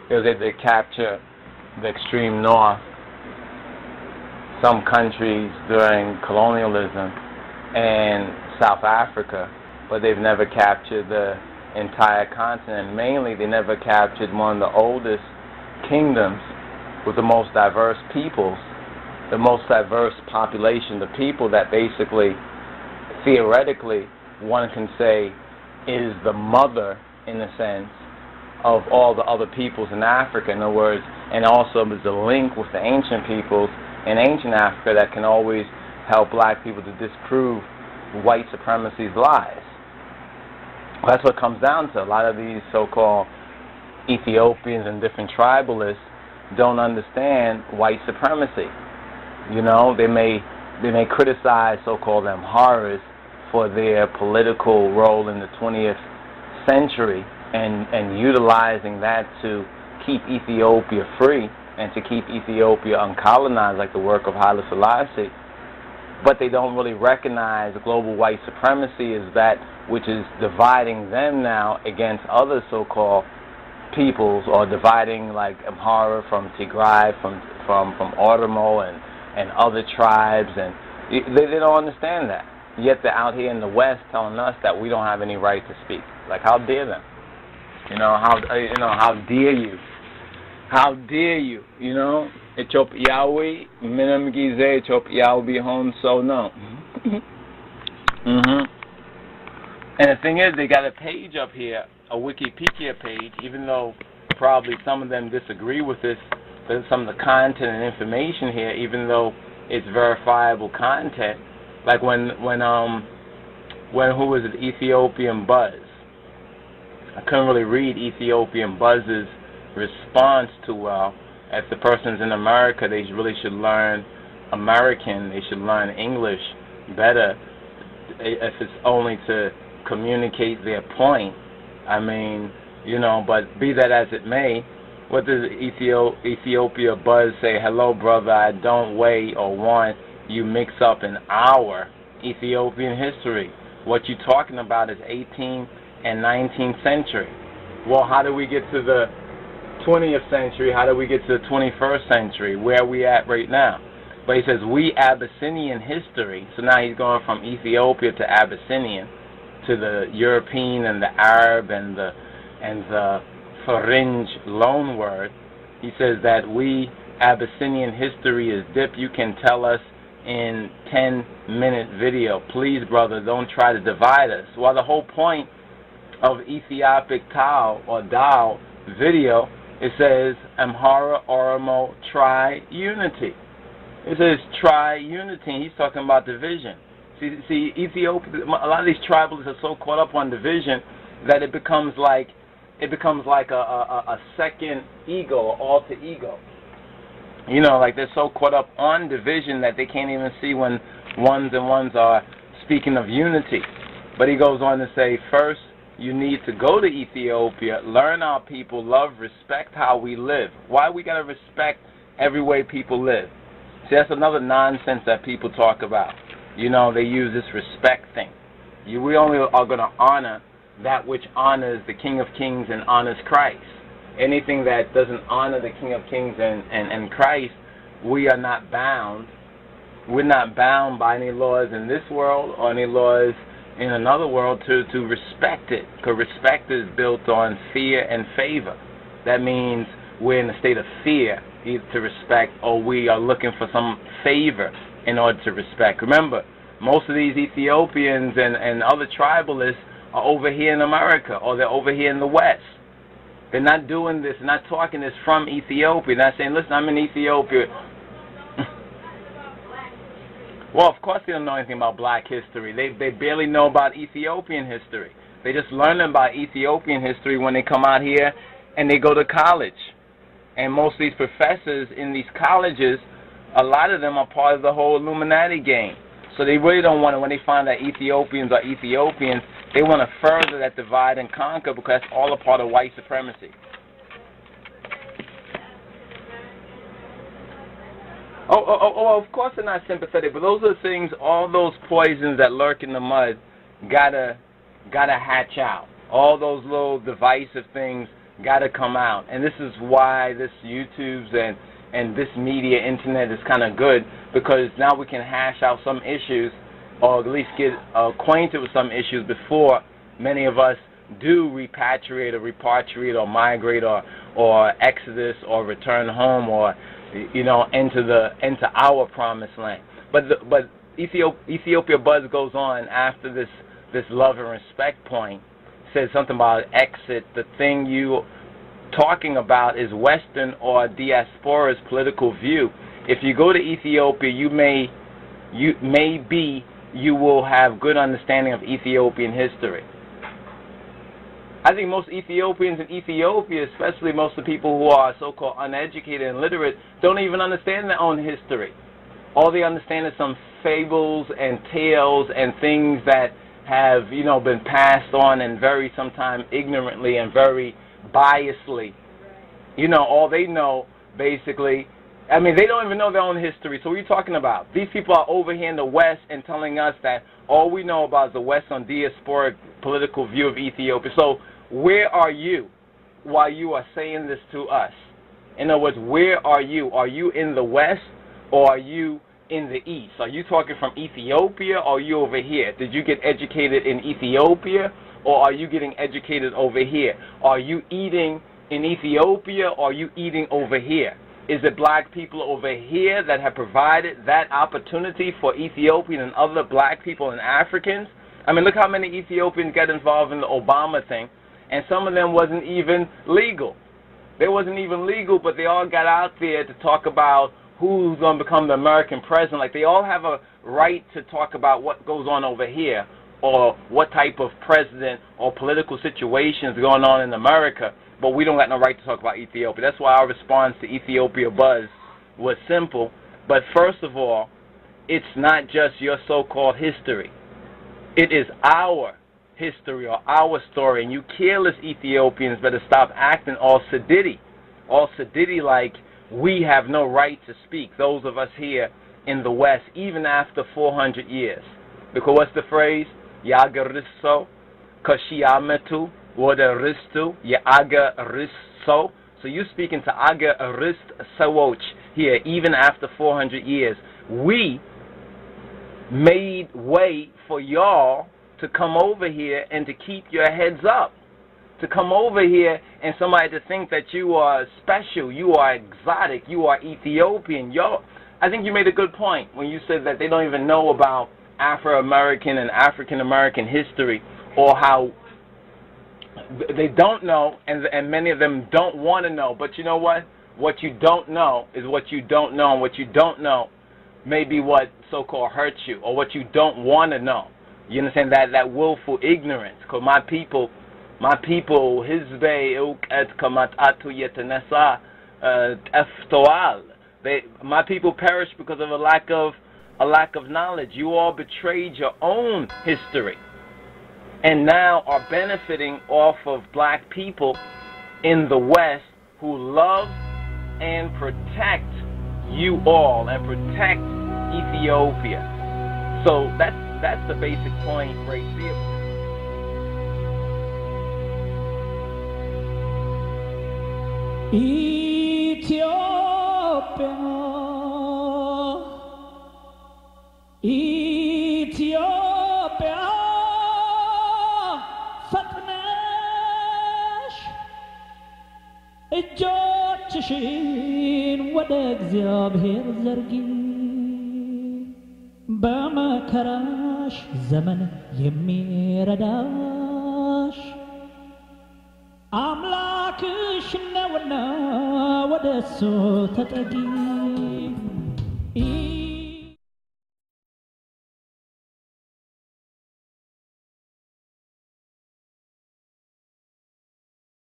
They was able to capture the extreme north, some countries during colonialism, and South Africa, but they've never captured the entire continent. Mainly, they never captured one of the oldest kingdoms with the most diverse peoples, the most diverse population, the people that basically, theoretically, one can say is the mother, in a sense, of all the other peoples in Africa, in other words, and also is a link with the ancient peoples in ancient Africa that can always help black people to disprove white supremacy's lies. That's what it comes down to. A lot of these so-called Ethiopians and different tribalists don't understand white supremacy. You know, they may criticize so-called AMHARAS for their political role in the 20th century and utilizing that to keep Ethiopia free and to keep Ethiopia uncolonized, like the work of Haile Selassie. But they don't really recognize global white supremacy as that which is dividing them now against other so-called peoples, or dividing like Amhara from Tigray, from Oromo and other tribes, and they don't understand that. Yet they're out here in the West telling us that we don't have any right to speak. Like, how dare them? How dare you? How dare you? You know, Echop Yahweh, Minam Gize, Echop Yahweh home, so no. And the thing is, they got a page up here, a Wikipedia page, even though probably some of them disagree with this, but some of the content and information here, even though it's verifiable content, like when who was it, Ethiopian Buzz? I couldn't really read Ethiopian Buzz's response too well. If the person's in America, they really should learn American. They should learn English better, if it's only to communicate their point. I mean, you know, but be that as it may, what does Ethiopia Buzz say? Hello, brother, I don't weigh or want you mix up in our Ethiopian history. What you're talking about is 18th and 19th century. Well, how do we get to the 20th century? How do we get to the 21st century? Where are we at right now? But he says, we Abyssinian history. So now he's going from Ethiopia to Abyssinian, to the European and the Arab and the Feringe loan word. He says that we Abyssinian history is dip. You can tell us in 10-minute video. Please, brother, don't try to divide us. Well, the whole point of ETHIOPIC TAO or DAO video, it says AMHARA-OROMO tri-unity. It says tri-unity. He's talking about division. See, Ethiopia, a lot of these tribalists are so caught up on division that it becomes like a second ego, or alter ego. You know, like they're so caught up on division that they can't even see when ones and ones are speaking of unity. But he goes on to say, first, you need to go to Ethiopia, learn our people, love, respect how we live. Why we got to respect every way people live? See, that's another nonsense that people talk about. You know, they use this respect thing. We only are going to honor that which honors the King of Kings and honors Christ. Anything that doesn't honor the King of Kings and Christ, we are not bound. We're not bound by any laws in this world or any laws in another world to respect it. Because respect is built on fear and favor. That means we're in a state of fear either to respect, or we are looking for some favor in order to respect. Remember, most of these Ethiopians and other tribalists are over here in America, or they're over here in the West. They're not doing this, not talking this from Ethiopia. They're not saying, listen, I'm in Ethiopia. Well, of course they don't know anything about black history. They barely know about Ethiopian history. They just learn about Ethiopian history when they come out here and they go to college. And most of these professors in these colleges, a lot of them are part of the whole Illuminati game. So they really don't want to, when they find that Ethiopians are Ethiopians, they want to further that divide and conquer, because that's all a part of white supremacy. Oh, of course they're not sympathetic, but those are the things, all those poisons that lurk in the mud, gotta hatch out. All those little divisive things got to come out. And this is why this YouTube's and this media, internet is kind of good, because now we can hash out some issues, or at least get acquainted with some issues before many of us do repatriate or repatriate or migrate or exodus or return home, or into our promised land. But Ethiopia Buzz goes on after this love and respect point, says something about exit. The thing you talking about is Western or diaspora's political view. If you go to Ethiopia, you will have good understanding of Ethiopian history. I think most Ethiopians in Ethiopia, especially most of the people who are so-called uneducated and illiterate, don't even understand their own history. All they understand is some fables and tales and things that have, been passed on, and very sometimes ignorantly and very biasly. All they know, basically, they don't even know their own history. So what are you talking about? These people are over here in the West and telling us that all we know about is the West on diasporic political view of Ethiopia. So where are you while you are saying this to us? In other words, where are you? Are you in the West, or are you in the East? Are you talking from Ethiopia, or are you over here? Did you get educated in Ethiopia, or are you getting educated over here? Are you eating in Ethiopia, or are you eating over here? Is it black people over here that have provided that opportunity for Ethiopian and other black people and Africans? Look how many Ethiopians got involved in the Obama thing, and some of them wasn't even legal. They wasn't even legal, but they all got out there to talk about who's going to become the American president. Like, they all have a right to talk about what goes on over here, or what type of president or political situations going on in America, but we don't got no right to talk about Ethiopia. That's why our response to Ethiopia Buzz was simple. But first of all, it's not just your so-called history. It is our history, or our story, and you careless Ethiopians better stop acting all sedity like we have no right to speak, those of us here in the West, even after 400 years. Because what's the phrase? Yagariso, Kashiametu, Wadaristu, Yagariso. So you're speaking to Agarist Sawoch here, even after 400 years. We made way for y'all to come over here and to keep your heads up. To come over here and somebody to think that you are special, you are exotic, you are Ethiopian. I think you made a good point when you said that they don't even know about Afro-American and African-American history, or how they don't know, and many of them don't want to know. But you know what? What you don't know is what you don't know, and what you don't know may be what so-called hurts you, or what you don't want to know. You understand that willful ignorance? Because my people, Hizbei Uqet Kamatatu Yetanesa Eftoal. My people perish because of a lack of knowledge. You all betrayed your own history, and now are benefiting off of black people in the West who love and protect you all and protect Ethiopia. So that's the basic point right there. Ethiopia, ፈጥነሽ እጆችሽን ወደ እግዚአብሔር ዘርጊ በመከራሽ ዘመን የሚረዳሽ አምላክሽ ነውና ወደሱ ተጠጊ